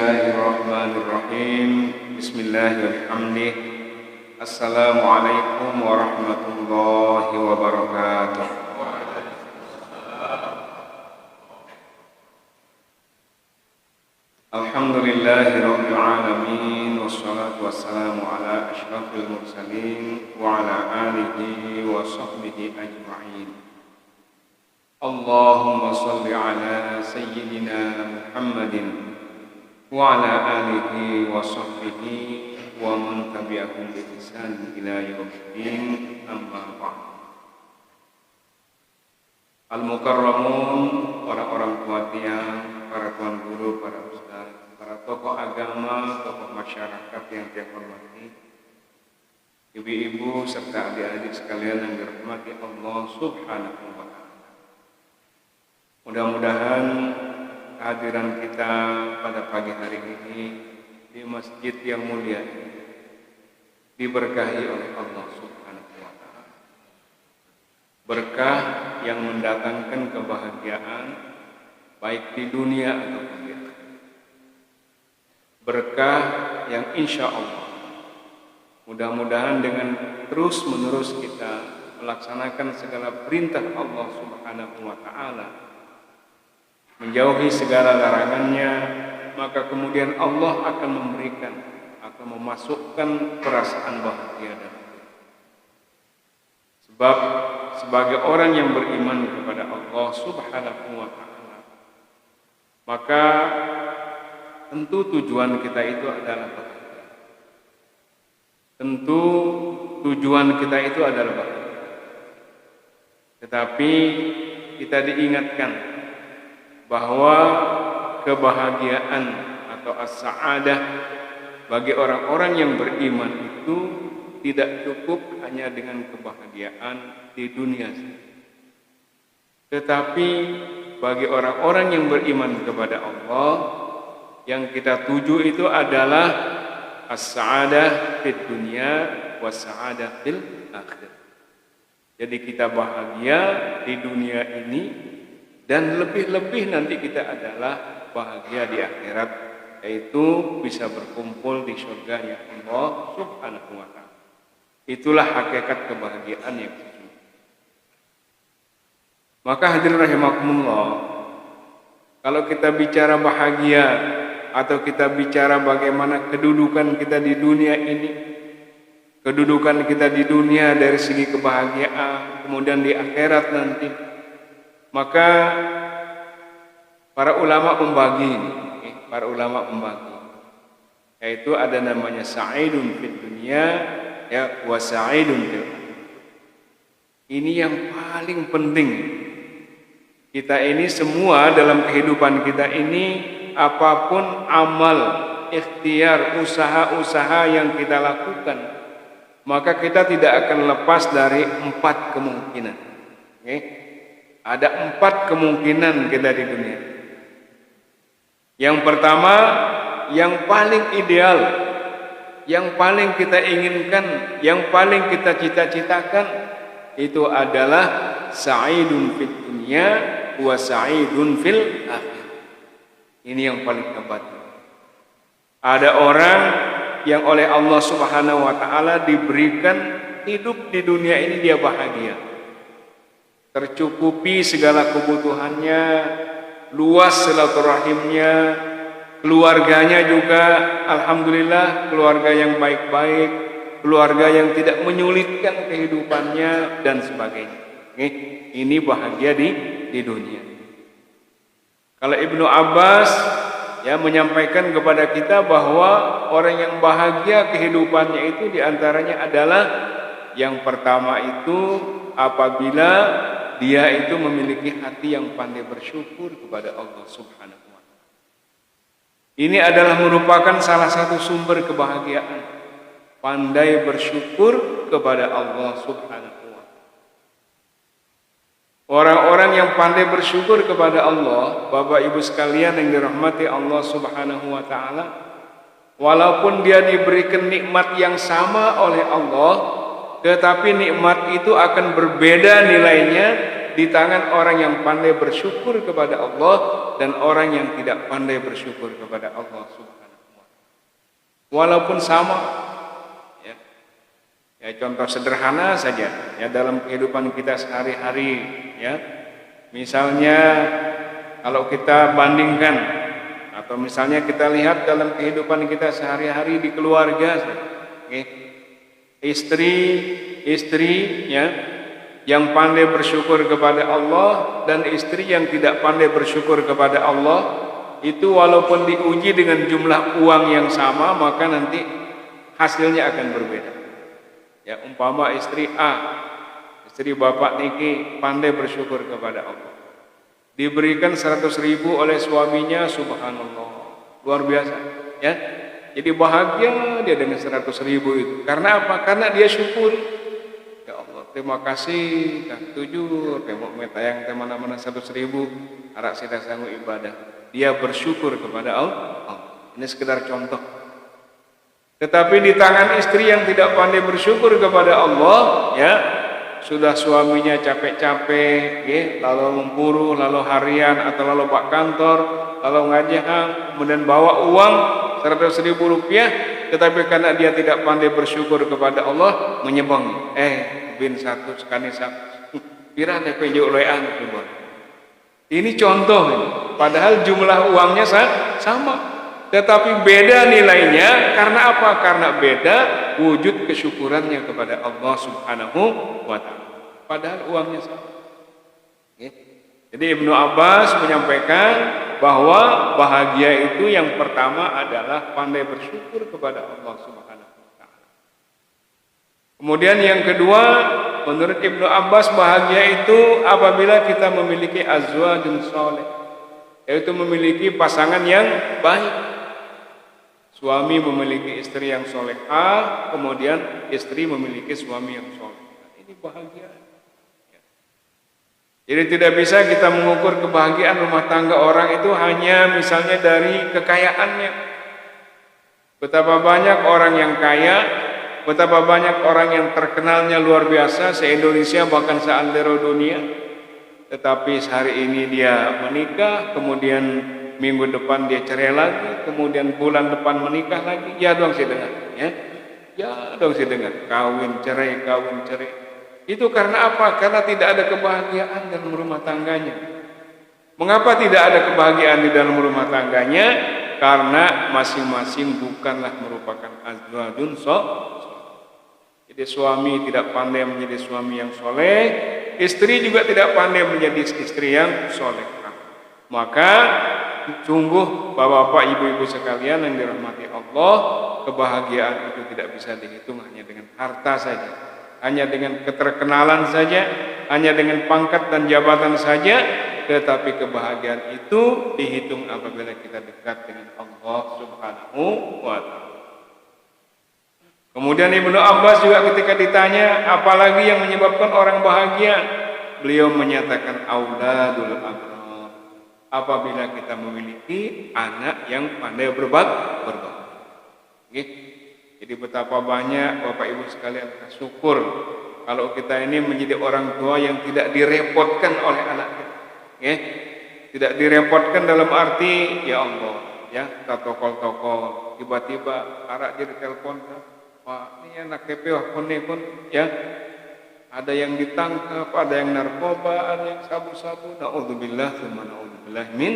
Bismillahirrahmanirrahim. Bismillahirrahmanirrahim. Assalamualaikum warahmatullahi wabarakatuh. Alhamdulillahirabbil alamin wassalatu wassalamu ala asyrafil mursalin wa ala alihi wa sahbihi ajma'in. Allahumma shalli ala sayyidina Muhammadin wa ala alihi wa sahbihi wa man tabi'ahum bi ihsan ila yaumiddin, amma ba'd. Al-mukarramun, orang-orang tua tiang, para tuan guru, para ustaz, para tokoh agama, tokoh masyarakat yang saya hormati, ibu-ibu serta adik-adik sekalian yang dirahmati Allah Subhanahu wa ta'ala. Mudah-mudahan kehadiran kita pada pagi hari ini di masjid yang mulia ini diberkahi oleh Allah Subhanahu wa ta'ala. Berkah yang mendatangkan kebahagiaan baik di dunia ataupun di akhirat. Berkah yang insya Allah mudah-mudahan dengan terus-menerus kita melaksanakan segala perintah Allah Subhanahu wa ta'ala, menjauhi segala larangannya, maka kemudian Allah akan memberikan atau memasukkan perasaan bahagia dan sebab sebagai orang yang beriman kepada Allah Subhanahu wa ta'ala, maka tentu tujuan kita itu adalah bahagia. Tentu tujuan kita itu adalah bahagia. Tetapi kita diingatkan bahwa kebahagiaan atau as-sa'adah bagi orang-orang yang beriman itu tidak cukup hanya dengan kebahagiaan di dunia saja. Tetapi bagi orang-orang yang beriman kepada Allah, yang kita tuju itu adalah as-sa'adah fid dunya was-sa'adah fil akhir. Jadi kita bahagia di dunia ini, dan lebih-lebih nanti kita adalah bahagia di akhirat, yaitu bisa berkumpul di surganya Allah Subhanahu wa ta'ala. Itulah hakikat kebahagiaan yang sesungguhnya. Maka hadirin rahimakumullah, kalau kita bicara bahagia atau kita bicara bagaimana kedudukan kita di dunia ini, kedudukan kita di dunia dari segi kebahagiaan, kemudian di akhirat nanti, maka para ulama membagi, yaitu ada namanya sa'idun fid dunya ya wa sa'idun fil akhirah. Ini yang paling penting. Kita ini semua dalam kehidupan kita ini, apapun amal, ikhtiar, usaha-usaha yang kita lakukan, maka kita tidak akan lepas dari 4 kemungkinan. Okay? Ada 4 kemungkinan kita di dunia. Yang pertama, yang paling ideal, yang paling kita inginkan, yang paling kita cita-citakan, itu adalah sa'idun fid dunya wa sa'idun fil akhir. Ini yang paling hebat. Ada orang yang oleh Allah Subhanahu wa ta'ala diberikan hidup di dunia ini, dia bahagia, tercukupi segala kebutuhannya, luas silaturahimnya, keluarganya juga alhamdulillah keluarga yang baik-baik, keluarga yang tidak menyulitkan kehidupannya dan sebagainya. Ini bahagia di dunia. Kalau Ibnu Abbas ya menyampaikan kepada kita bahwa orang yang bahagia kehidupannya itu diantaranya adalah yang pertama itu apabila dia itu memiliki hati yang pandai bersyukur kepada Allah Subhanahu wa ta'ala. Ini adalah merupakan salah satu sumber kebahagiaan, pandai bersyukur kepada Allah Subhanahu wa ta'ala. Orang-orang yang pandai bersyukur kepada Allah, Bapak Ibu sekalian yang dirahmati Allah Subhanahu wa ta'ala, walaupun dia diberikan nikmat yang sama oleh Allah, tetapi nikmat itu akan berbeda nilainya di tangan orang yang pandai bersyukur kepada Allah dan orang yang tidak pandai bersyukur kepada Allah Subhanahu wa taala. Walaupun sama, ya. Ya, contoh sederhana saja ya dalam kehidupan kita sehari-hari, ya. Misalnya kalau kita bandingkan atau misalnya kita lihat dalam kehidupan kita sehari-hari di keluarga, okay. Istri ya yang pandai bersyukur kepada Allah dan istri yang tidak pandai bersyukur kepada Allah, itu walaupun diuji dengan jumlah uang yang sama maka nanti hasilnya akan berbeda. Ya, umpama istri A, istri bapak niki pandai bersyukur kepada Allah, diberikan 100.000 oleh suaminya, subhanallah, luar biasa, ya. Jadi bahagia dia dengan 100.000 itu. Karena apa? Karena dia syukur. Ya Allah, terima kasih, kang tujuh, tembok metayang temana-mana 100.000, harap kita sanggup ibadah. Dia bersyukur kepada Allah. Ini sekedar contoh. Tetapi di tangan istri yang tidak pandai bersyukur kepada Allah, ya, sudah suaminya capek-capek, ya, lalu memburu, lalu harian atau lalu pak kantor, lalu ngajak, kemudian bawa uang 100.000 rupiah, tetapi karena dia tidak pandai bersyukur kepada Allah, menyebang, bin 100 sekali 100, pira DP julean. Ini contoh, padahal jumlah uangnya sama, tetapi beda nilainya. Karena apa? Karena beda wujud kesyukurannya kepada Allah Subhanahu wa taala. Padahal uangnya sama. Jadi Ibnu Abbas menyampaikan bahwa bahagia itu yang pertama adalah pandai bersyukur kepada Allah Subhanahu wa taala. Kemudian yang kedua, menurut Ibnu Abbas bahagia itu apabila kita memiliki azwajun sholeh, yaitu memiliki pasangan yang baik. Suami memiliki istri yang solehah, kemudian istri memiliki suami yang soleh. Ini bahagia. Jadi tidak bisa kita mengukur kebahagiaan rumah tangga orang itu hanya misalnya dari kekayaannya. Betapa banyak orang yang kaya, betapa banyak orang yang terkenalnya luar biasa se-Indonesia bahkan seantero dunia. Tetapi hari ini dia menikah, kemudian minggu depan dia cerai lagi, kemudian bulan depan menikah lagi. Ya dong sih dengar, ya. Ya dong sih dengar, kawin cerai, kawin cerai. Itu karena apa? Karena tidak ada kebahagiaan dalam rumah tangganya. Mengapa tidak ada kebahagiaan di dalam rumah tangganya? Karena masing-masing bukanlah merupakan azwajun sholeh. Jadi suami tidak pandai menjadi suami yang soleh, istri juga tidak pandai menjadi istri yang soleh. Maka sungguh bapak-bapak, ibu-ibu sekalian yang dirahmati Allah, kebahagiaan itu tidak bisa dihitung hanya dengan harta saja, hanya dengan keterkenalan saja, hanya dengan pangkat dan jabatan saja, tetapi kebahagiaan itu dihitung apabila kita dekat dengan Allah Subhanahu wa taala. Kemudian Ibnu Abbas juga ketika ditanya apalagi yang menyebabkan orang bahagia, beliau menyatakan auladul abrar. Apabila kita memiliki anak yang pandai berbakti. Jadi betapa banyak Bapak Ibu sekalian syukur kalau kita ini menjadi orang tua yang tidak direpotkan oleh anak kita. Tidak direpotkan dalam arti ya Allah, ya, kita tokol-tokol, tiba-tiba arak jadi telepon, Pak, ini anak TP pun ya, ada yang ditangkap, ada yang narkoba, ada yang sabu-sabu, naudzubillah, tsumma naudzubillah min.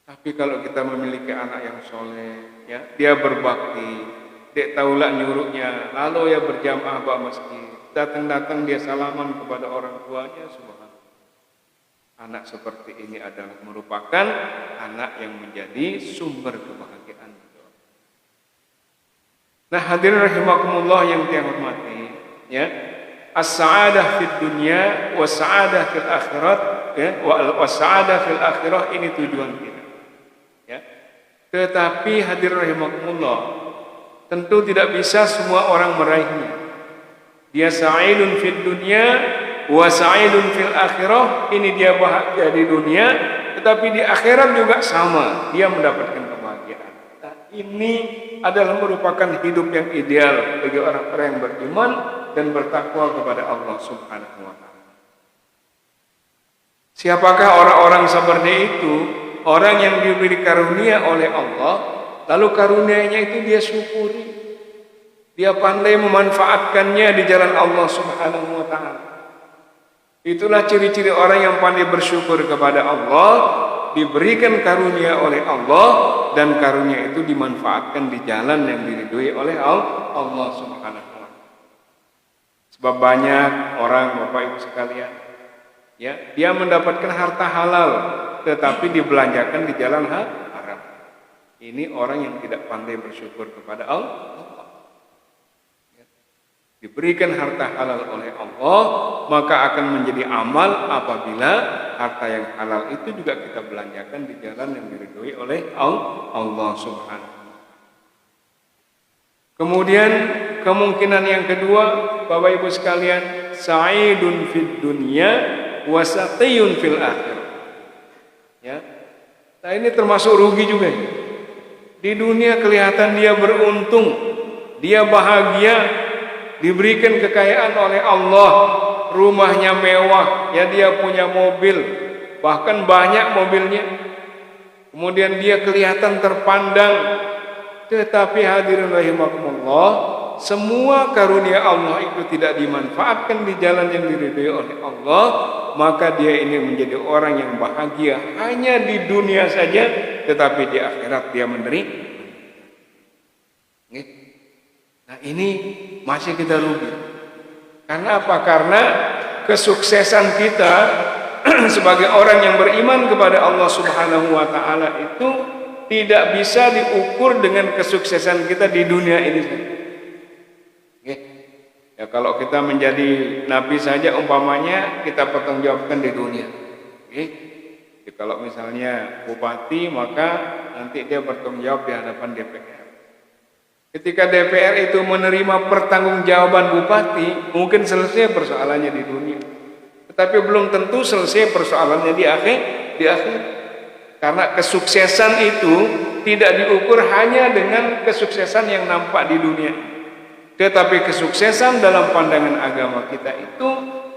Tapi kalau kita memiliki anak yang soleh, ya, dia berbakti, dek taulah nyuruhnya, lalu ya berjamaah bak masjid, datang-datang dia salaman kepada orang tuanya, subhanallah. Anak seperti ini adalah merupakan anak yang menjadi sumber kebahagiaan. Nah, hadirin rahimakumullah yang saya hormati, ya, as-sa'adah fid dunya wa sa'adah fil akhirat, ya, wa sa'adah fil akhirah, ini tujuan kita. Ya. Tetapi hadirin rahimakumullah, tentu tidak bisa semua orang meraihnya. Dia sa'idun fid dunya wa sa'idun fil akhirah, ini dia bahagia di dunia, tetapi di akhirat juga sama, dia mendapatkan kebahagiaan. Nah, ini adalah merupakan hidup yang ideal bagi orang-orang yang beriman dan bertakwa kepada Allah Subhanahu wa taala. Siapakah orang-orang seperti itu? Orang yang diberi karunia oleh Allah, lalu karunianya itu dia syukuri. Dia pandai memanfaatkannya di jalan Allah Subhanahu wa taala. Itulah ciri-ciri orang yang pandai bersyukur kepada Allah, diberikan karunia oleh Allah, dan karunia itu dimanfaatkan di jalan yang diridhoi oleh Allah Subhanahu wa taala. Sebab banyak orang, Bapak Ibu sekalian, ya, dia mendapatkan harta halal tetapi dibelanjakan di jalan haram. Ini orang yang tidak pandai bersyukur kepada Allah. Diberikan harta halal oleh Allah, maka akan menjadi amal apabila harta yang halal itu juga kita belanjakan di jalan yang diridhoi oleh Allah Subhanahu wa taala. Kemudian kemungkinan yang kedua, Bapak Ibu sekalian, sa'idun fid dunya wa saqiyun fil akhirah. Ya. Nah, ini termasuk rugi juga. Di dunia kelihatan dia beruntung, dia bahagia, diberikan kekayaan oleh Allah, rumahnya mewah, ya, dia punya mobil, bahkan banyak mobilnya. Kemudian dia kelihatan terpandang. Tetapi hadirin rahimakumullah, semua karunia Allah itu tidak dimanfaatkan di jalan yang diridhoi oleh Allah, maka dia ini menjadi orang yang bahagia hanya di dunia saja, tetapi di akhirat dia menderita. Nah, ini masih kita rugi. Karena apa? Karena kesuksesan kita sebagai orang yang beriman kepada Allah Subhanahu wa taala itu tidak bisa diukur dengan kesuksesan kita di dunia ini saja. Ya, kalau kita menjadi nabi saja umpamanya kita pertanggungjawabkan di dunia. Ya, kalau misalnya bupati, maka nanti dia bertanggung jawab di hadapan DPR. Ketika DPR itu menerima pertanggungjawaban bupati, mungkin selesai persoalannya di dunia. Tetapi belum tentu selesai persoalannya di akhir. Karena kesuksesan itu tidak diukur hanya dengan kesuksesan yang nampak di dunia. Tetapi kesuksesan dalam pandangan agama kita itu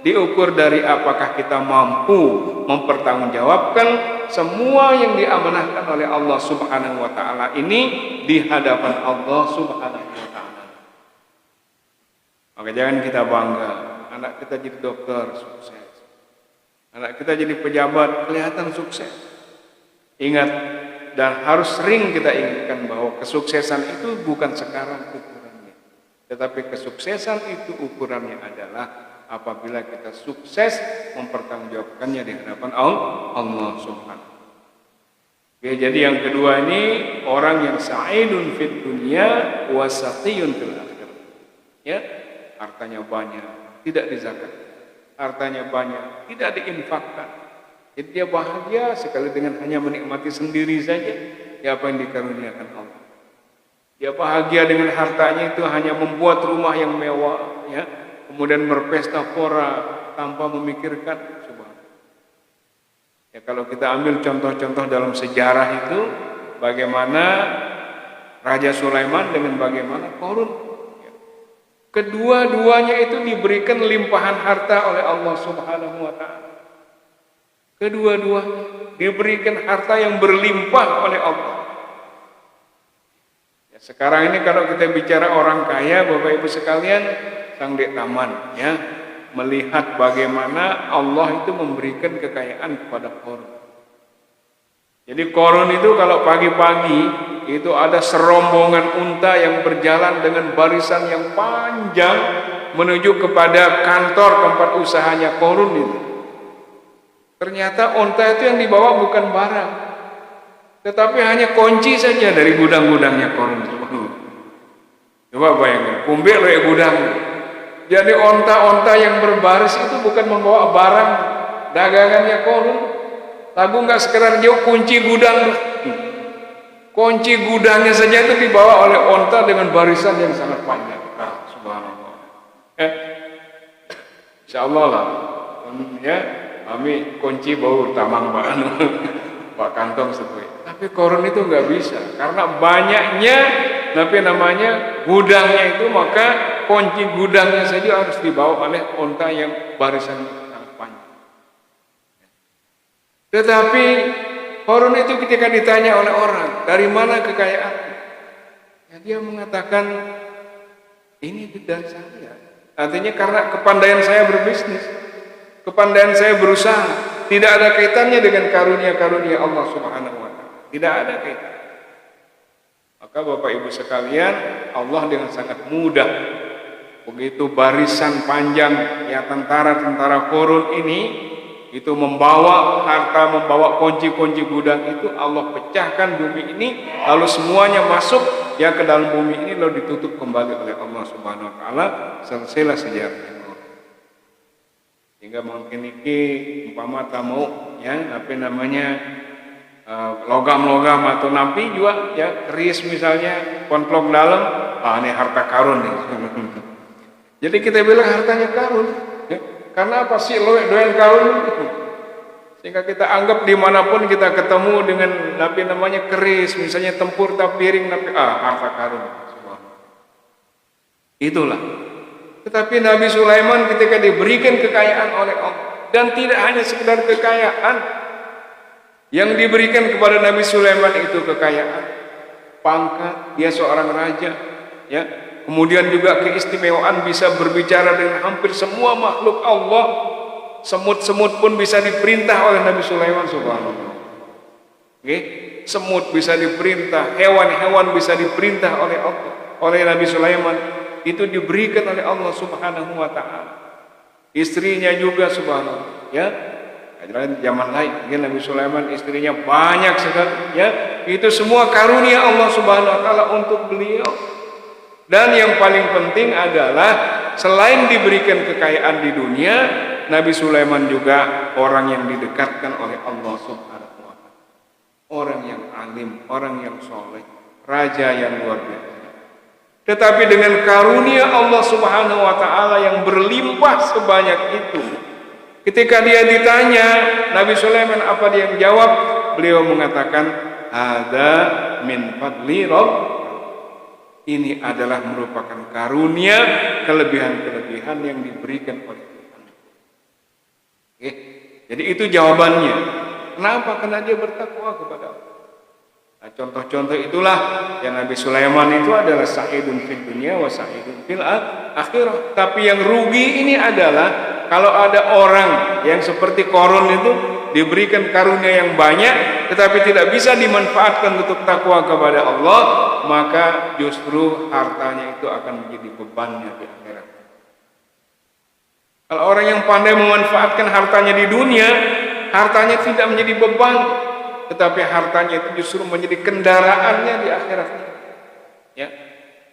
diukur dari apakah kita mampu mempertanggungjawabkan semua yang diamanahkan oleh Allah Subhanahu wa taala ini di hadapan Allah Subhanahu wa taala. Maka jangan kita bangga, anak kita jadi dokter, sukses. Anak kita jadi pejabat, kelihatan sukses. Ingat, dan harus sering kita ingatkan bahwa kesuksesan itu bukan sekarang ukurannya. Tetapi kesuksesan itu ukurannya adalah apabila kita sukses mempertanggungjawabkannya di hadapan Allah Subhanahu. Oke, jadi yang kedua ini orang yang sa'idun fid dunya wa saqiyun fil akhirah. Ya, hartanya banyak, tidak dizakatkan. Hartanya banyak, tidak diinfakkan. Jadi dia bahagia sekali dengan hanya menikmati sendiri saja ya apa yang dikaruniakan Allah. Dia bahagia dengan hartanya itu hanya membuat rumah yang mewah, ya, kemudian berpesta pora tanpa memikirkan. Ya, kalau kita ambil contoh-contoh dalam sejarah itu, bagaimana Raja Sulaiman dengan bagaimana Qarun. Ya. Kedua-duanya itu diberikan limpahan harta oleh Allah Subhanahu wa taala. Kedua-duanya diberikan harta yang berlimpah oleh Allah. Ya, sekarang ini kalau kita bicara orang kaya, Bapak Ibu sekalian, sang dek taman, ya, melihat bagaimana Allah itu memberikan kekayaan kepada Qarun. Jadi Qarun itu kalau pagi-pagi itu ada serombongan unta yang berjalan dengan barisan yang panjang menuju kepada kantor tempat usahanya Qarun itu. Ternyata unta itu yang dibawa bukan barang, tetapi hanya kunci saja dari gudang-gudangnya Qarun. Coba bayangkan, kumbek loh gudang. Jadi onta-onta yang berbaris itu bukan membawa barang dagangannya Qarun. Lagu nggak sekedar jauh kunci gudang, kunci gudangnya saja itu dibawa oleh onta dengan barisan yang sangat panjang. Ah, subhanallah. Insyaallah lah, ya, kami kunci bau tamang pak kantong seperti. Tapi Qarun itu nggak bisa karena banyaknya, tapi namanya gudangnya itu, maka kunci gudangnya saja harus dibawa oleh onta yang barisan sangat panjang. Tetapi Qarun itu ketika ditanya oleh orang, dari mana kekayaan? Ya, dia mengatakan, ini dari saya. Artinya karena kepandaian saya berbisnis, kepandaian saya berusaha. Tidak ada kaitannya dengan karunia-karunia Allah Subhanahu wa Ta'ala. Tidak ada kaitan. Maka Bapak Ibu sekalian, Allah dengan sangat mudah, begitu barisan panjang ya tentara-tentara Qarun ini itu membawa harta, membawa kunci-kunci gudang itu, Allah pecahkan bumi ini, lalu semuanya masuk ya ke dalam bumi ini, lalu ditutup kembali oleh Allah Subhanahu wa Ta'ala. Selesailah sejarahnya. Hingga mungkin iki umpama tamu ya apa namanya logam-logam atau napi juga ya keris misalnya kontlok dalam, ini harta karun nih. Jadi kita bilang hartanya karun ya. Karena apa sih doyan karun? Sehingga kita anggap dimanapun kita ketemu dengan napi namanya keris, misalnya tempur tak piring napi, harta karun. Itulah. Tetapi Nabi Sulaiman ketika diberikan kekayaan oleh Allah, dan tidak hanya sekedar kekayaan yang diberikan kepada Nabi Sulaiman itu kekayaan, pangkat, dia seorang raja, ya. Kemudian juga keistimewaan bisa berbicara dengan hampir semua makhluk Allah. Semut-semut pun bisa diperintah oleh Nabi Sulaiman subhanallah. Okay? Semut bisa diperintah, hewan-hewan bisa diperintah oleh Allah, oleh Nabi Sulaiman. Itu diberikan oleh Allah Subhanahu wa Ta'ala. Istrinya juga subhanallah, ya. Zaman lain Nabi Sulaiman istrinya banyak sekali, ya. Itu semua karunia Allah Subhanahu wa Ta'ala untuk beliau. Dan yang paling penting adalah selain diberikan kekayaan di dunia, Nabi Sulaiman juga orang yang didekatkan oleh Allah Subhanahu wa Ta'ala. Orang yang alim, orang yang soleh, raja yang luar biasa. Tetapi dengan karunia Allah Subhanahu wa Ta'ala yang berlimpah sebanyak itu, ketika dia ditanya Nabi Sulaiman apa dia menjawab? Beliau mengatakan, ada min fadli Rabb. Ini adalah merupakan karunia, kelebihan-kelebihan yang diberikan oleh Tuhan. Oke. Jadi itu jawabannya. Kenapa? Karena dia bertakwa kepada Allah. Nah, contoh-contoh itulah yang Nabi Sulaiman itu adalah sa'idun fid dunya wa sa'idun fil akhirah. Tapi yang rugi ini adalah kalau ada orang yang seperti Qarun itu diberikan karunia yang banyak tetapi tidak bisa dimanfaatkan untuk takwa kepada Allah, maka justru hartanya itu akan menjadi bebannya di akhirat. Kalau orang yang pandai memanfaatkan hartanya di dunia, hartanya tidak menjadi beban, tetapi hartanya itu justru menjadi kendaraannya di akhirat. Ya,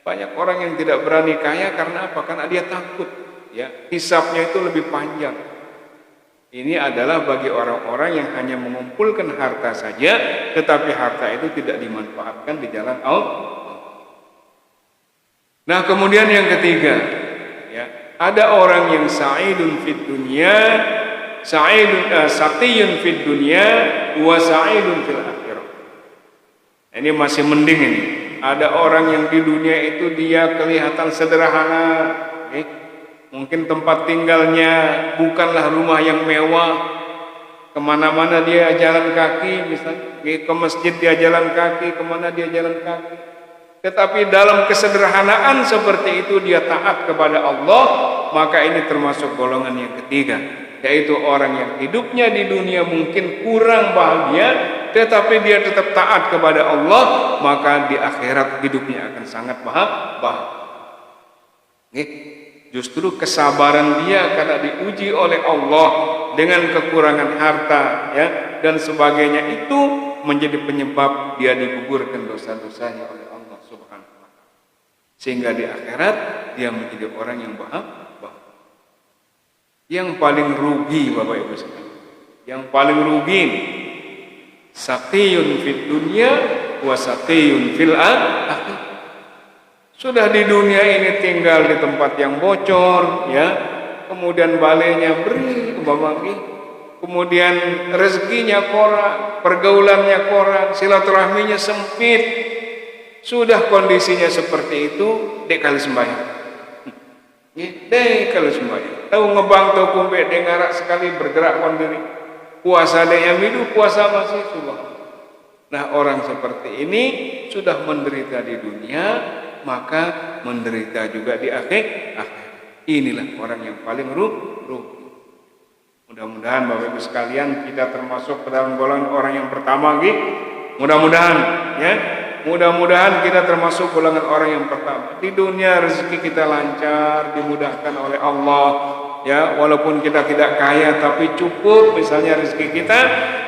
banyak orang yang tidak berani kaya karena apa? Karena dia takut. Ya, hisabnya itu lebih panjang. Ini adalah bagi orang-orang yang hanya mengumpulkan harta saja, tetapi harta itu tidak dimanfaatkan di jalan Allah. Nah, kemudian yang ketiga, ya, ada orang yang sa'idun fid dunya, saqiyun fid dunya wa sa'idun fil akhirah. Ini masih mending ini. Ada orang yang di dunia itu dia kelihatan sederhana, mungkin tempat tinggalnya bukanlah rumah yang mewah, kemana-mana dia jalan kaki, misalnya ke masjid dia jalan kaki, kemana dia jalan kaki. Tetapi dalam kesederhanaan seperti itu dia taat kepada Allah, maka ini termasuk golongan yang ketiga, yaitu orang yang hidupnya di dunia mungkin kurang bahagia, tetapi dia tetap taat kepada Allah, maka di akhirat hidupnya akan sangat bahagia. Justru kesabaran dia karena diuji oleh Allah dengan kekurangan harta, ya, dan sebagainya itu menjadi penyebab dia digugurkan dosa-dosanya oleh Allah Subhanahu wa Ta'ala. Sehingga di akhirat dia menjadi orang yang bahagia. Yang paling rugi Bapak Ibu sekalian, yang paling rugi saqiyun fid dunya wa saqiyun fil akhirah. Sudah di dunia ini tinggal di tempat yang bocor, ya, kemudian balainya beri, kemudian rezekinya kurang, pergaulannya kurang, silaturahminya sempit. Sudah kondisinya seperti itu, dek kali sembahyang, dek kali sembahyang. Tahu ngebang tahu kumbe dengarak sekali bergerak kondiri. puasa yang hidup, puasa masih subhanallah. Nah, orang seperti ini sudah menderita di dunia, maka menderita juga di akhir. Inilah orang yang paling rugi. Mudah-mudahan Bapak Ibu sekalian kita termasuk ke dalam golongan orang yang pertama gitu. Mudah-mudahan ya. Mudah-mudahan kita termasuk golongan orang yang pertama. Di dunia rezeki kita lancar, dimudahkan oleh Allah. Ya, walaupun kita tidak kaya tapi cukup misalnya rezeki kita,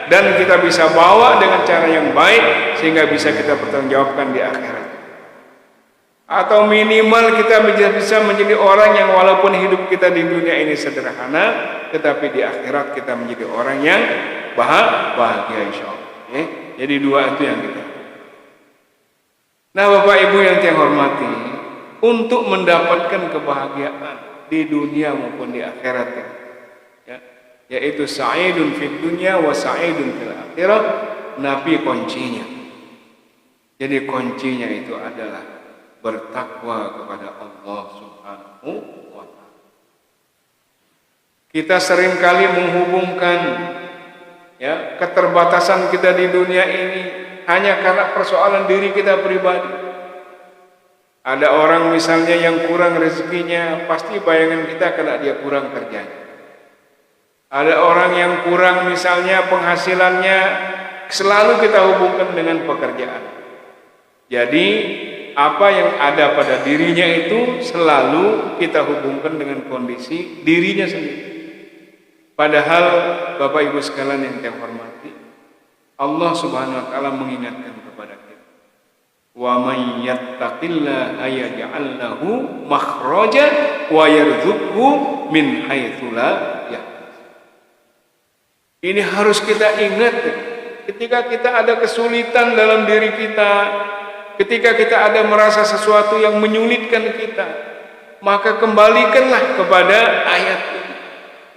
dan kita bisa bawa dengan cara yang baik sehingga bisa kita pertanggungjawabkan di akhirat. Atau minimal kita bisa menjadi orang yang walaupun hidup kita di dunia ini sederhana, tetapi di akhirat kita menjadi orang yang bahagia insyaallah. Jadi dua itu yang kita. Nah, Bapak Ibu yang saya hormati, untuk mendapatkan kebahagiaan di dunia maupun di akhirat ya, yaitu sa'idun fid dunya wa sa'idun fil akhirah, nabi kuncinya. Jadi kuncinya itu adalah bertakwa kepada Allah Subhanahu wa ta'ala. Kita seringkali menghubungkan ya keterbatasan kita di dunia ini hanya karena persoalan diri kita pribadi. Ada orang misalnya yang kurang rezekinya, pasti bayangan kita karena dia kurang kerjanya. Ada orang yang kurang misalnya penghasilannya, selalu kita hubungkan dengan pekerjaan. Jadi apa yang ada pada dirinya itu selalu kita hubungkan dengan kondisi dirinya sendiri. Padahal Bapak Ibu sekalian yang saya hormati, Allah Subhanahu wa taala mengingatkan kepada kita, wa may yattaqillaha yaj'al lahu makhraja wa yarzuqhu min haitsu la yahtasib. Ini harus kita ingat ketika kita ada kesulitan dalam diri kita, ketika kita ada merasa sesuatu yang menyulitkan kita, maka kembalikanlah kepada ayat ini.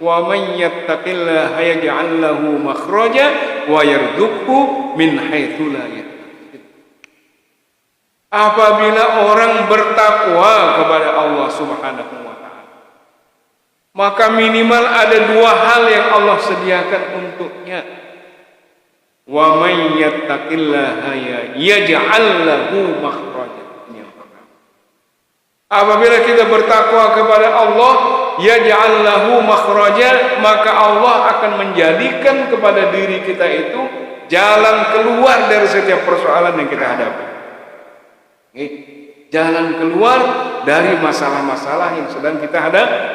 Wa may yattaqillaha yaj'al lahu makhraja wa yarzuqhu min haitsu la yahtasib. Apabila orang bertakwa kepada Allah Subhanahu wa taala, maka minimal ada dua hal yang Allah sediakan untuknya. Wa may yattaqillaha yaj'al lahu makhraja. Ini yang pertama. Apabila kita bertakwa kepada Allah, yaj'al lahu makhraja, maka Allah akan menjadikan kepada diri kita itu jalan keluar dari setiap persoalan yang kita hadapi. Jalan keluar dari masalah-masalah yang sedang kita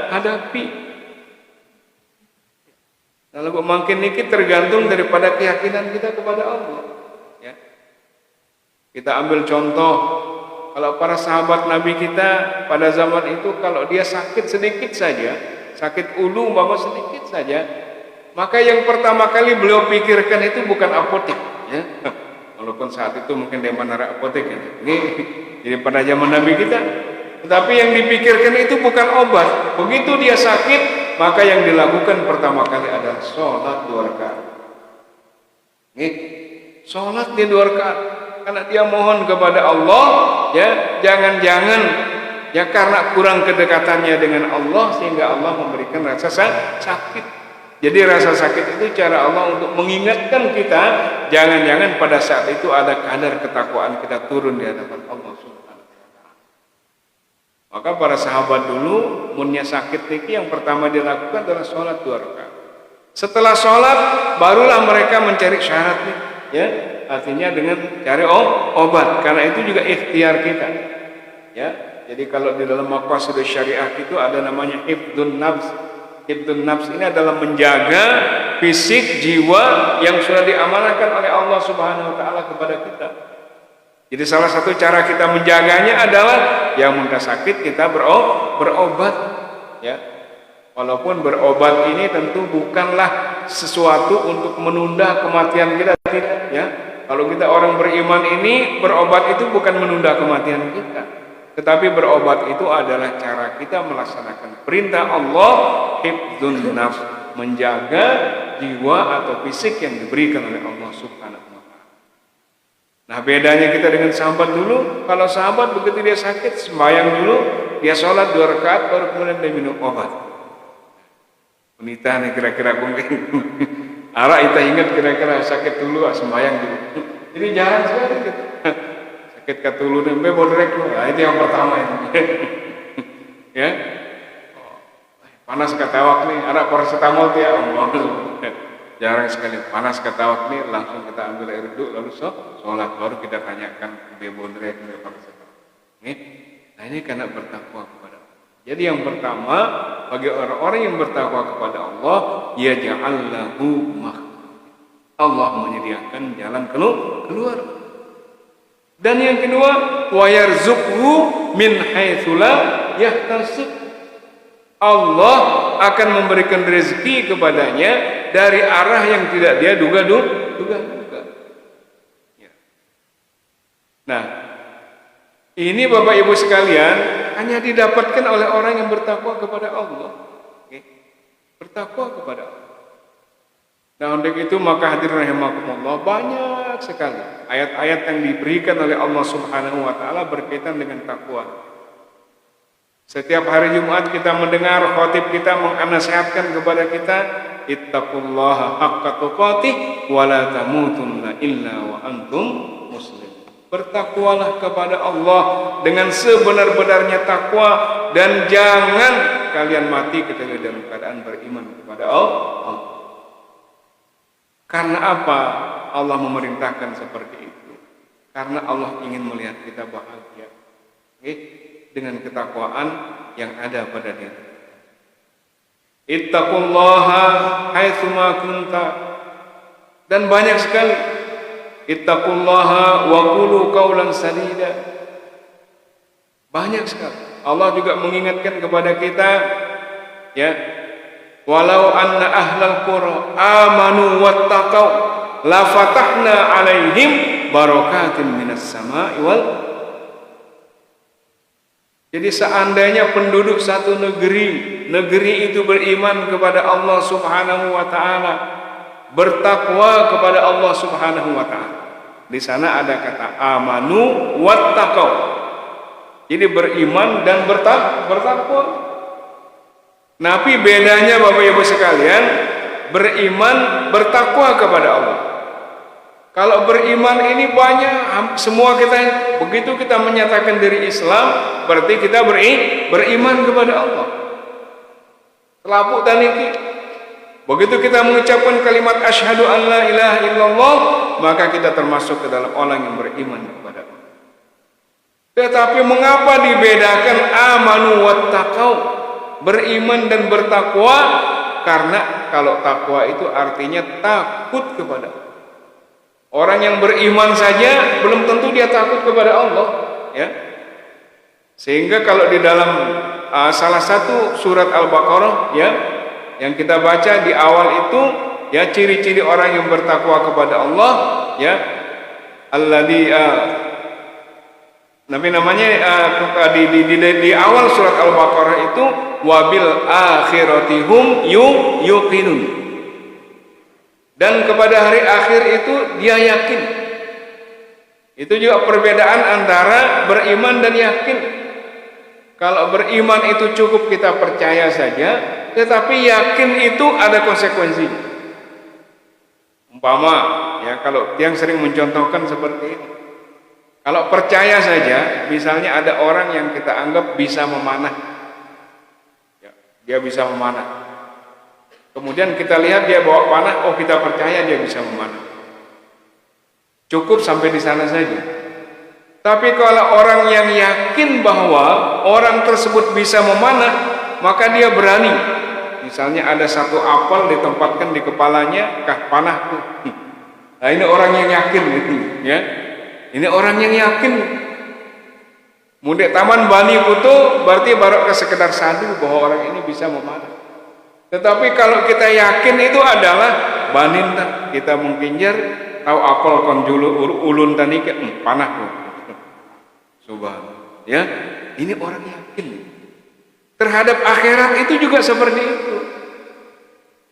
hadapi. Lalu makin ini tergantung daripada keyakinan kita kepada Allah. Ya. Kita ambil contoh, kalau para sahabat Nabi kita pada zaman itu, kalau dia sakit sedikit saja, sakit ulu umpama sedikit saja, maka yang pertama kali beliau pikirkan itu bukan apotek, ya. Walaupun saat itu mungkin dia mana apotek ya. Jadi pada zaman Nabi kita, tetapi yang dipikirkan itu bukan obat. Begitu dia sakit, maka yang dilakukan pertama kali adalah sholat 2 rakaat. Sholat di 2 rakaat. Karena dia mohon kepada Allah, ya, jangan-jangan ya karena kurang kedekatannya dengan Allah sehingga Allah memberikan rasa sakit. Jadi rasa sakit itu cara Allah untuk mengingatkan kita, jangan-jangan pada saat itu ada kadar ketakwaan kita turun di hadapan Allah Subhanahu wa taala. Maka para sahabat dulu munnya sakit niki yang pertama dilakukan adalah sholat 2 rakaat. Setelah sholat barulah mereka mencari syarat nih, ya. Artinya dengan cari obat, karena itu juga ikhtiar kita. Ya, jadi kalau di dalam maqasid syariah itu ada namanya hifdzun nafs. Hifdzun nafs ini adalah menjaga fisik jiwa yang sudah diamanahkan oleh Allah Subhanahu wa taala kepada kita. Jadi salah satu cara kita menjaganya adalah yang muntah sakit kita berobat, ya. Walaupun berobat ini tentu bukanlah sesuatu untuk menunda kematian kita, tidak, ya. Kalau kita orang beriman ini, berobat itu bukan menunda kematian kita, tetapi berobat itu adalah cara kita melaksanakan perintah Allah, hifdzun nafs, menjaga jiwa atau fisik yang diberikan oleh Allah Subhanahu wa taala. Nah, bedanya kita dengan sahabat dulu, kalau sahabat begitu dia sakit, sembahyang dulu, dia sholat 2 rakaat baru kemudian dia minum obat. Wanita nih kira-kira mungkin Arak kita ingat kira-kira sakit dulu sembayang dulu. Jadi jarang sekali gitu. Sakit katulu nembe bodrek. Nah, itu yang pertama ini. Ya. Panas katawak nih, arak paracetamol ya Allah. Jarang sekali panas katawak nih, langsung kita ambil air duduk lalu sholat, baru kita tanyakan be bodrek be paracetamol. Nah ini karena bertakwa kepada Allah. Jadi yang pertama bagi orang-orang yang bertakwa kepada Allah, ya ja'allahu Allah menyediakan jalan keluar. Dan yang kedua, wa yarzuqhu min haitsu la yahtasib. Allah akan memberikan rezeki kepadanya dari arah yang tidak dia duga. Ya. Nah, ini Bapak Ibu sekalian hanya didapatkan oleh orang yang bertakwa kepada Allah. Oke. Bertakwa kepada Allah. Nah, untuk itu maka hadirin rahimakumullah, banyak sekali ayat-ayat yang diberikan oleh Allah Subhanahu wa taala berkaitan dengan takwa. Setiap hari Jumat kita mendengar khatib kita mengnasihatkan kepada kita, ittaqullaha haqqa tuqatih wa la tamutunna illa wa antum muslimun. Bertakwalah kepada Allah dengan sebenar-benarnya takwa dan jangan kalian mati kecuali dalam keadaan beriman kepada Allah. Karena apa Allah memerintahkan seperti itu? Karena Allah ingin melihat kita bahagia, dengan ketakwaan yang ada pada diri. Ittaqullaha haitsu ma kunta. Dan banyak sekali. Ittaqullaha wa qulu qawlan sadida. Banyak sekali. Allah juga mengingatkan kepada kita, ya, walau anna ahlal qura amanu wattaqau la fatahna alaihim barakatin minas sama'i wal. Jadi seandainya penduduk satu negeri itu beriman kepada Allah Subhanahu wa taala, bertakwa kepada Allah Subhanahu wa taala. Di sana ada kata amanu wattaqau. Jadi beriman dan bertakwa. Tapi bedanya Bapak Ibu sekalian, beriman bertakwa kepada Allah. Kalau beriman ini banyak, semua kita begitu kita menyatakan diri Islam, berarti kita beriman kepada Allah. Selaput taniki. Begitu kita mengucapkan kalimat asyhadu an la ilaha illallah, maka kita termasuk ke dalam orang yang beriman kepada Allah. Tetapi mengapa dibedakan amanu wattaqau? Beriman dan bertakwa, karena kalau takwa itu artinya takut kepada Allah. Orang yang beriman saja belum tentu dia takut kepada Allah, ya. Sehingga kalau di dalam salah satu surat Al-Baqarah, ya, yang kita baca di awal itu, ya, ciri-ciri orang yang bertakwa kepada Allah, ya, alladzi namanya di awal surat Al-Baqarah itu wabil akhiratihum yuqinun. Dan kepada hari akhir itu dia yakin. Itu juga perbedaan antara beriman dan yakin. Kalau beriman itu cukup kita percaya saja, tetapi yakin itu ada konsekuensi. Umpama, ya, kalau yang sering mencontohkan seperti ini. Kalau percaya saja, misalnya ada orang yang kita anggap bisa memanah, ya, dia bisa memanah. Kemudian kita lihat dia bawa panah, oh kita percaya dia bisa memanah. Cukup sampai di sana saja. Tapi kalau orang yang yakin bahwa orang tersebut bisa memanah, maka dia berani. Misalnya ada satu apel ditempatkan di kepalanya, kah panah tuh. Nah ini orang yang yakin itu, ya. Ini orang yang yakin. Mudek taman bani kutu berarti baru ke sekedar sadu bahwa orang ini bisa memanah. Tetapi kalau kita yakin itu adalah banin tak kita mengkinjar tahu apel kon ulun tani ke panah tuh. Subhanallah, ya. Ini orang yakin. Terhadap akhirat itu juga seperti itu.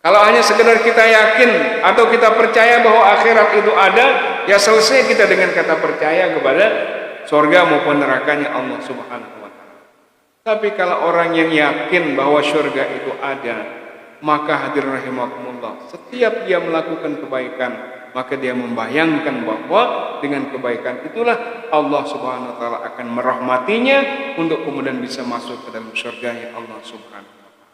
Kalau hanya sekedar kita yakin atau kita percaya bahwa akhirat itu ada, ya selesai kita dengan kata percaya kepada surga maupun nerakanya Allah Subhanahu wa taala. Tapi kalau orang yang yakin bahwa surga itu ada, maka hadirin rahimakumullah, setiap dia melakukan kebaikan, maka dia membayangkan bahwa dengan kebaikan itulah Allah Subhanahu wa taala akan merahmatinya untuk kemudian bisa masuk ke dalam surganya Allah Subhanahu wa taala.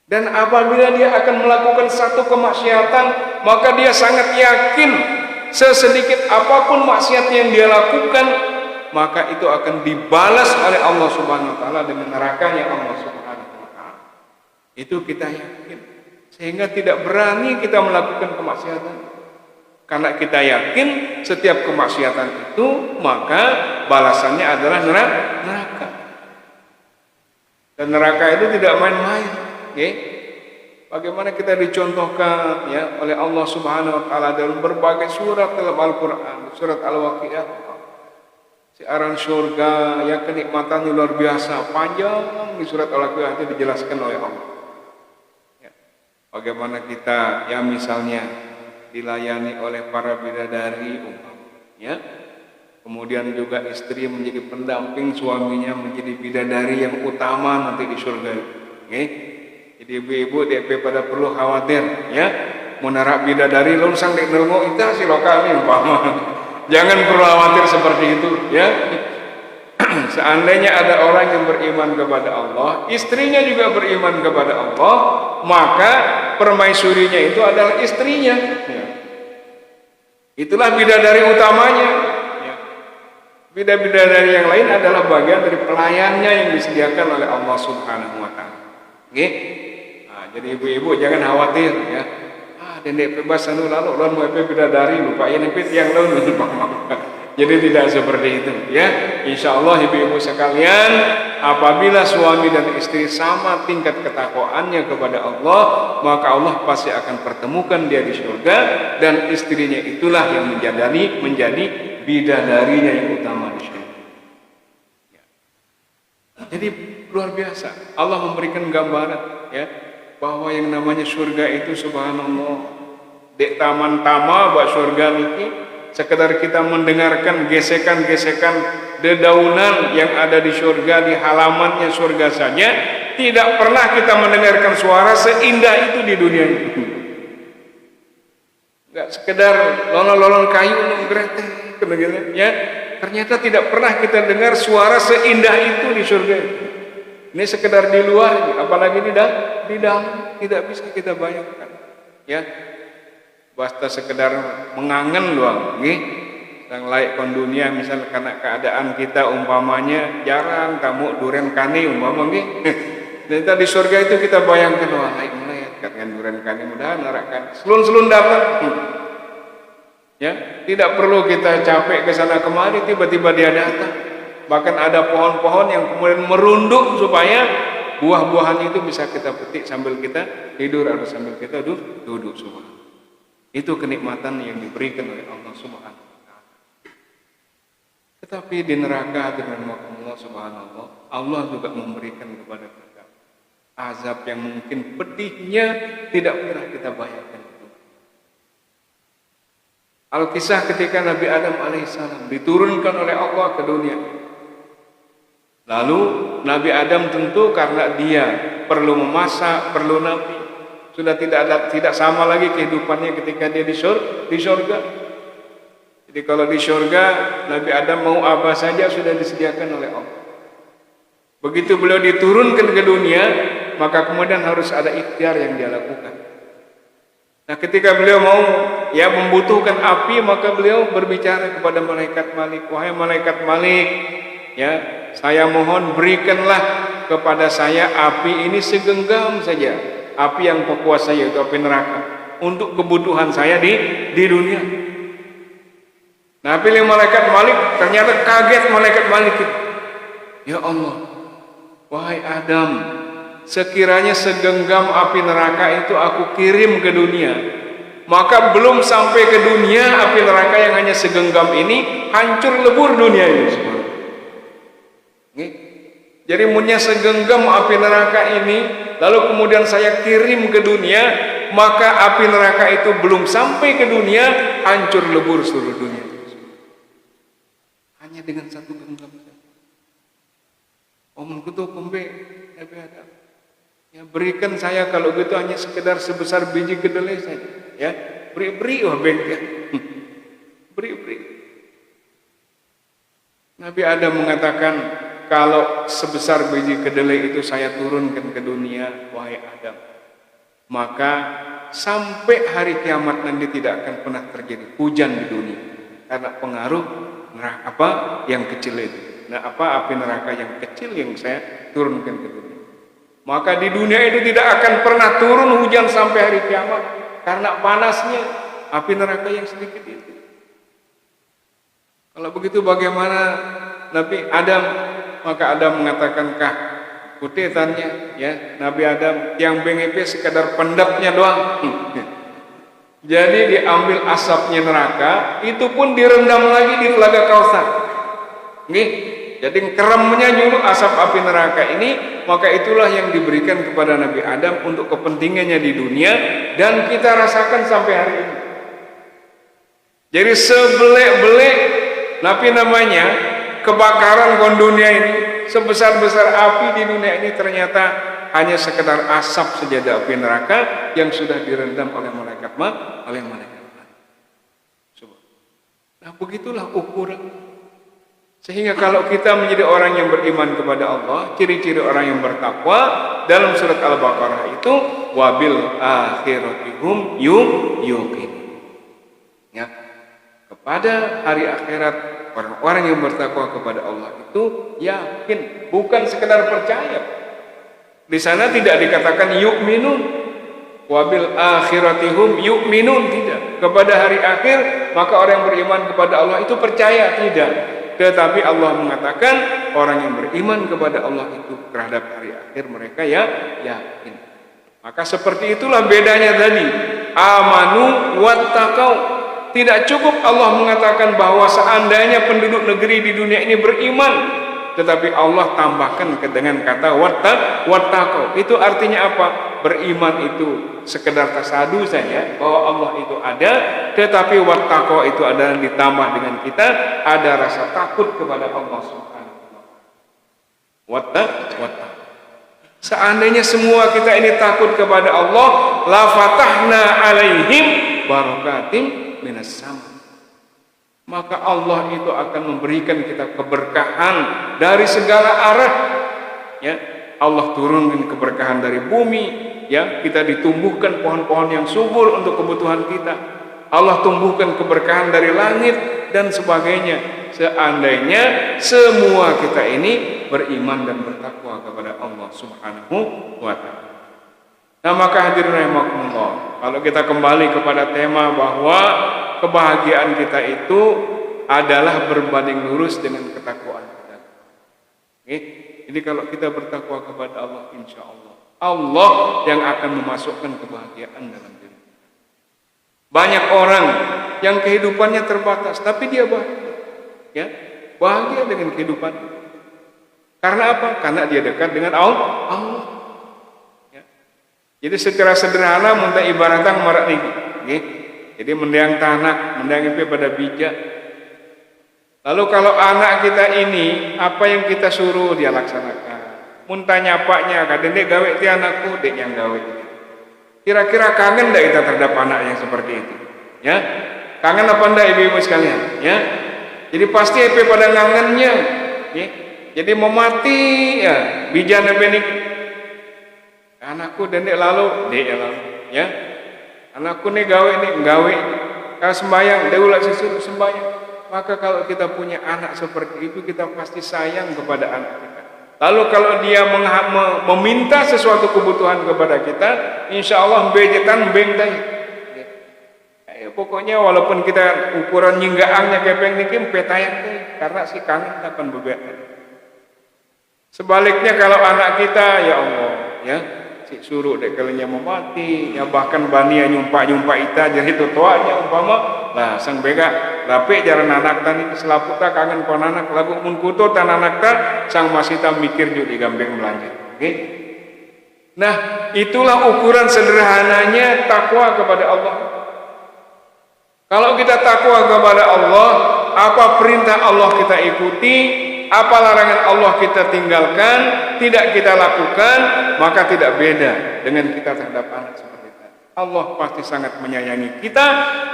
Dan apabila dia akan melakukan satu kemaksiatan, maka dia sangat yakin sesedikit apapun maksiat yang dia lakukan, maka itu akan dibalas oleh Allah Subhanahu wa taala dengan nerakanya Allah Subhanahu wa taala. Itu kita yakin, sehingga tidak berani kita melakukan kemaksiatan. Karena kita yakin setiap kemaksiatan itu maka balasannya adalah neraka. Dan neraka itu tidak main-main. Okay? Bagaimana kita dicontohkan ya oleh Allah Subhanahu wa taala dalam berbagai surat dalam Al-Qur'an, surat Al-Waqiah. Siaran surga yang kenikmatannya luar biasa, panjang di surat Al-Waqiah itu dijelaskan oleh Allah. Ya. Bagaimana kita ya misalnya dilayani oleh para bidadari ya. Kemudian juga istri menjadi pendamping suaminya, menjadi bidadari yang utama nanti di surga. Okay? Jadi ibu-ibu DP pada perlu khawatir ya. Menarak bidadari longsang dek nelmo itu silakan umpama. Jangan perlu khawatir seperti itu ya. Seandainya ada orang yang beriman kepada Allah, istrinya juga beriman kepada Allah, maka permaisurinya itu adalah istrinya ya. Itulah bidadari utamanya ya. Bidadari yang lain adalah bagian dari pelayannya yang disediakan oleh Allah Subhanahu wa taala. Okay? Nah, jadi ibu-ibu jangan khawatir ya. Dendek bebas anu lalu mau bidadari lupa ya nepit yang lalu. Jadi tidak seperti itu ya. Insya Allah ibu-ibu sekalian, apabila suami dan istri sama tingkat ketakwaannya kepada Allah, maka Allah pasti akan pertemukan dia di surga, dan istrinya itulah yang menjadi bidadarinya yang utama di surga. Ya. Jadi luar biasa. Allah memberikan gambaran ya bahwa yang namanya surga itu subhanallah dek taman tama buat surga niki. Sekedar kita mendengarkan gesekan-gesekan dedaunan yang ada di surga, di halamannya surga saja, tidak pernah kita mendengarkan suara seindah itu di dunia ini. Enggak sekedar lolong-lolong kayu nonggrete ya. Ternyata tidak pernah kita dengar suara seindah itu di surga. Ini sekedar di luar, apalagi di dalam tidak bisa kita bayangkan. Ya. Basta sekedar mengangen doang, nggih. Yang laik kon dunia misal karena keadaan kita umpamanya jarang tamu duren kani umpama nggih. Dan di surga itu kita bayangkan wah laik melihat katanya duren kani mudah narakan. Selun-selun datang. Ya, tidak perlu kita capek ke sana kemari tiba-tiba dia datang. Bahkan ada pohon-pohon yang kemudian merunduk supaya buah-buahan itu bisa kita petik sambil kita tidur atau sambil kita duduk semua. Itu kenikmatan yang diberikan oleh Allah Subhanahu wa taala. Tetapi di neraka dengan Allah Subhanahu Allah juga memberikan kepada kita azab yang mungkin pedihnya tidak pernah kita bayangkan. Al-kisah ketika Nabi Adam alaihissalam diturunkan oleh Allah ke dunia. Lalu Nabi Adam tentu karena dia perlu memasak, perlu nabi, sudah tidak sama lagi kehidupannya ketika dia di surga. Jadi kalau di surga Nabi Adam mau apa saja sudah disediakan oleh Allah. Begitu beliau diturunkan ke dunia, maka kemudian harus ada ikhtiar yang dia lakukan. Nah, ketika beliau mau ya membutuhkan api, maka beliau berbicara kepada malaikat Malik, wahai malaikat Malik, ya, saya mohon berikanlah kepada saya api ini segenggam saja. Api yang berkuasa yaitu api neraka untuk kebutuhan saya di dunia. Nah, pilih malaikat Malik, ternyata kaget malaikat Malik. Ya Allah, wahai Adam, sekiranya segenggam api neraka itu aku kirim ke dunia, maka belum sampai ke dunia api neraka yang hanya segenggam ini hancur lebur dunia ini semua. Jadi punya segenggam api neraka ini, lalu kemudian saya kirim ke dunia, maka api neraka itu belum sampai ke dunia, hancur lebur seluruh dunia. Hanya dengan satu genggam saja. Omong kutu kumbe Nabi Adam. Ya, berikan saya kalau gitu hanya sekedar sebesar biji kedelai saja. Ya, beri-beri wah bengkel. Beri-beri. Nabi Adam mengatakan, kalau sebesar biji kedelai itu saya turunkan ke dunia, wahai Adam, maka sampai hari kiamat nanti tidak akan pernah terjadi hujan di dunia karena pengaruh neraka apa yang kecil itu. Nah, apa api neraka yang kecil yang saya turunkan ke dunia. Maka di dunia itu tidak akan pernah turun hujan sampai hari kiamat karena panasnya api neraka yang sedikit itu. Kalau begitu bagaimana Nabi Adam? Maka Adam mengatakan, kah kutetannya ya Nabi Adam yang bengepe sekadar pendapnya doang. Jadi diambil asapnya neraka, itu pun direndam lagi di telaga Kausar. Nggih. Jadi keremnya dulu asap api neraka ini, maka itulah yang diberikan kepada Nabi Adam untuk kepentingannya di dunia dan kita rasakan sampai hari ini. Jadi sebelek-belek Nabi namanya kebakaran kon dunia ini, sebesar-besar api di dunia ini ternyata hanya sekedar asap saja api neraka yang sudah direndam oleh malaikat oleh malaikat. Nah, begitulah ukuran. Sehingga kalau kita menjadi orang yang beriman kepada Allah, ciri-ciri orang yang bertakwa dalam surat Al-Baqarah itu wabil akhiratihum yuqin. Ya, kepada hari akhirat orang-orang yang bertakwa kepada Allah itu yakin, bukan sekedar percaya. Di sana tidak dikatakan yu'minun, wabil akhiratihum yu'minun, tidak. Kepada hari akhir maka orang yang beriman kepada Allah itu percaya, tidak. Tetapi Allah mengatakan orang yang beriman kepada Allah itu terhadap hari akhir mereka ya yakin. Maka seperti itulah bedanya tadi. Amanu wattaqau. Tidak cukup Allah mengatakan bahwa seandainya penduduk negeri di dunia ini beriman, tetapi Allah tambahkan dengan kata wattaqau. Itu artinya apa? Beriman itu sekedar tasadu saja bahwa Allah itu ada, tetapi wattaqwa itu adalah ditambah dengan kita ada rasa takut kepada Allah Subhanahu wa ta'ala. Seandainya semua kita ini takut kepada Allah, la fatahna alaihim barakatim minas sama. Maka Allah itu akan memberikan kita keberkahan dari segala arah. Ya, Allah turunkan keberkahan dari bumi, ya, kita ditumbuhkan pohon-pohon yang subur untuk kebutuhan kita. Allah tumbuhkan keberkahan dari langit dan sebagainya. Seandainya semua kita ini beriman dan bertakwa kepada Allah Subhanahu wa ta'ala. Nah, maka hadirin rahimakumullah, kalau kita kembali kepada tema bahwa kebahagiaan kita itu adalah berbanding lurus dengan ketakwaan kita. Oke? Jadi kalau kita bertakwa kepada Allah, insya Allah yang akan memasukkan kebahagiaan dalam diri. Banyak orang yang kehidupannya terbatas, tapi dia bahagia, ya, bahagia dengan kehidupan. Karena apa? Karena dia dekat dengan Allah. Ya. Jadi secara sederhana, muntah ibaratkan marak niki, ya. Jadi mendiang tanak, mendiang itu pada bijak. Lalu kalau anak kita ini apa yang kita suruh dia laksanakan. Muntah nyapaknya, kadang dia gawe ti anakku, dek yang gawe. Kira-kira kangen enggak kita terhadap anak yang seperti itu? Ya, kangen apa enggak ibu-ibu sekalian? Ya, jadi pasti EP pada ngangennya. Ya, jadi mau mati ya, bijana benik. Anakku dan dek lalu, ya. Anakku nih gawe nih, gawe. Kalau sembahyang, dia ulah sesuatu sembahyang. Maka kalau kita punya anak seperti itu, kita pasti sayang kepada anak kita. Lalu kalau dia meminta sesuatu kebutuhan kepada kita, insya Allah bejetan bengdai. Ya, pokoknya walaupun kita ukuran nyinggaangnya kepeng nikim petayang deh, karena si kangen akan berbeda. Sebaliknya kalau anak kita, ya Allah, ya, si suruh dek kalinya mau mati, ya bahkan bania nyumpa ita jadi tutuanya umpama lah sang bega rapi jaran anak tani selaput tak kangen kon anak lagu mun kuto tan anak ta sang masita mikir juga digambeng melanjut. Okay? Nah, itulah ukuran sederhananya takwa kepada Allah. Kalau kita takwa kepada Allah, apa perintah Allah kita ikuti, apa larangan Allah kita tinggalkan, tidak kita lakukan, maka tidak beda dengan kita terhadap anak seperti itu. Allah pasti sangat menyayangi kita,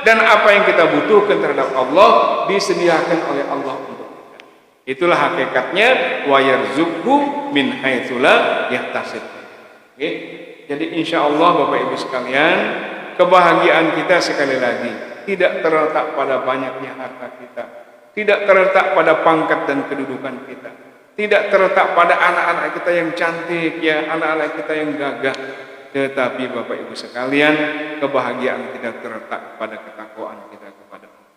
dan apa yang kita butuhkan terhadap Allah disediakan oleh Allah untuk kita. Itulah hakikatnya, wa yarzuqhu min haitsu la yahtasib. Oke. Jadi insya Allah Bapak Ibu sekalian, kebahagiaan kita sekali lagi tidak terletak pada banyaknya harta kita, tidak terletak pada pangkat dan kedudukan kita, tidak terletak pada anak-anak kita yang cantik, ya, anak-anak kita yang gagah. Tetapi Bapak Ibu sekalian, kebahagiaan kita terletak pada ketakwaan kita kepada Allah.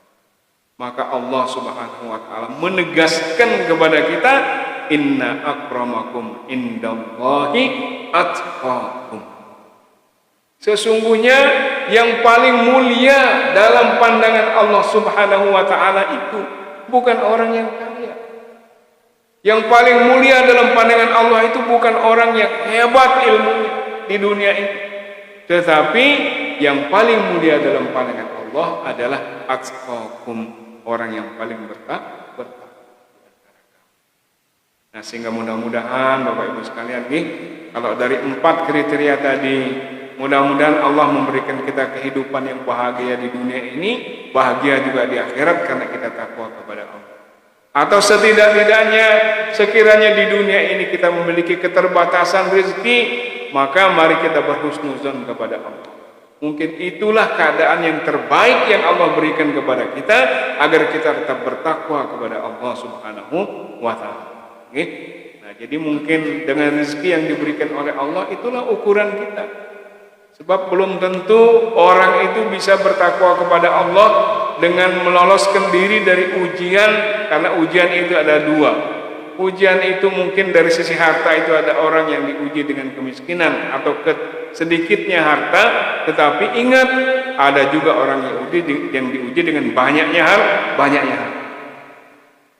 Maka Allah Subhanahu wa taala menegaskan kepada kita, inna akramakum indallahi atqakum. Sesungguhnya yang paling mulia dalam pandangan Allah Subhanahu wa taala itu bukan orang yang kaya. Yang paling mulia dalam pandangan Allah itu bukan orang yang hebat ilmunya di dunia ini, tetapi yang paling mulia dalam pandangan Allah adalah atqakum, orang yang paling bertakwa. Nah, sehingga mudah-mudahan Bapak Ibu sekalian nih, kalau dari 4 kriteria tadi, mudah-mudahan Allah memberikan kita kehidupan yang bahagia di dunia ini, bahagia juga di akhirat karena kita takwa kepada Allah. Atau setidak-tidaknya sekiranya di dunia ini kita memiliki keterbatasan rezeki, maka mari kita berhusnuzon kepada Allah. Mungkin itulah keadaan yang terbaik yang Allah berikan kepada kita agar kita tetap bertakwa kepada Allah Subhanahu wa taala. Nah, jadi mungkin dengan rezeki yang diberikan oleh Allah itulah ukuran kita. Sebab belum tentu orang itu bisa bertakwa kepada Allah dengan meloloskan diri dari ujian, karena ujian itu ada 2. Ujian itu mungkin dari sisi harta, itu ada orang yang diuji dengan kemiskinan atau sedikitnya harta, tetapi ingat ada juga orang yang diuji dengan banyaknya harta.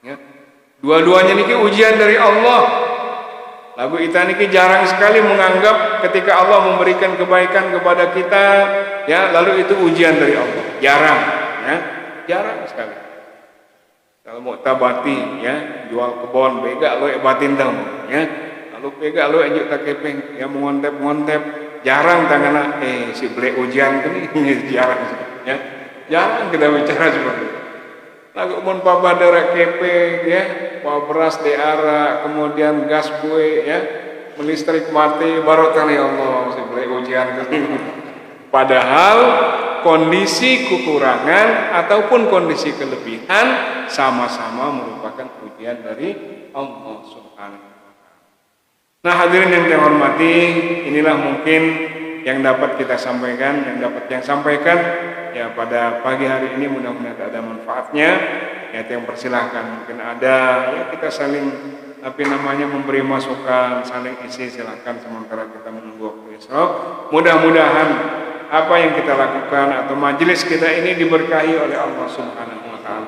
Ya. Dua-duanya niki ujian dari Allah. Lagu kita niki jarang sekali menganggap ketika Allah memberikan kebaikan kepada kita, ya, lalu itu ujian dari Allah. Jarang, ya, jarang sekali. Kalau mau tabati, ya, jual kebon, bega lo ebatin dong, ya. Lalu bega lo enjuk tak kepeng, ya, mengontep, jarang tangan si beli ujian ini jarang, ya. Jarang kita bicara seperti itu. Lagu mun pabadara kepeng, ya, beras diara, kemudian gas bue, ya, listrik mati, baru kali Allah si beli ujian. Padahal kondisi kekurangan ataupun kondisi kelebihan sama-sama merupakan ujian dari Allah Subhanahu wa taala. Nah, hadirin yang saya hormati, inilah mungkin yang dapat kita sampaikan, yang sampaikan ya pada pagi hari ini, mudah-mudahan ada manfaatnya. Ya, yang persilahkan, mungkin ada, ya, kita saling memberi masukan, saling isi, silakan sementara kita menunggu waktu esok. Mudah-mudahan apa yang kita lakukan atau majelis kita ini diberkahi oleh Allah Subhanahu wa taala,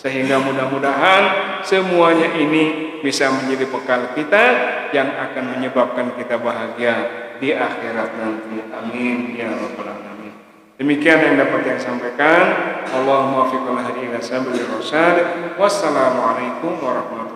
sehingga mudah-mudahan semuanya ini bisa menjadi bekal kita yang akan menyebabkan kita bahagia di akhirat nanti. Amin ya rabbal alamin. Demikian yang dapat saya sampaikan. Allahumma waffiqna ila sabilir rasyad. Wassalamualaikum warahmatullahi wabarakatuh.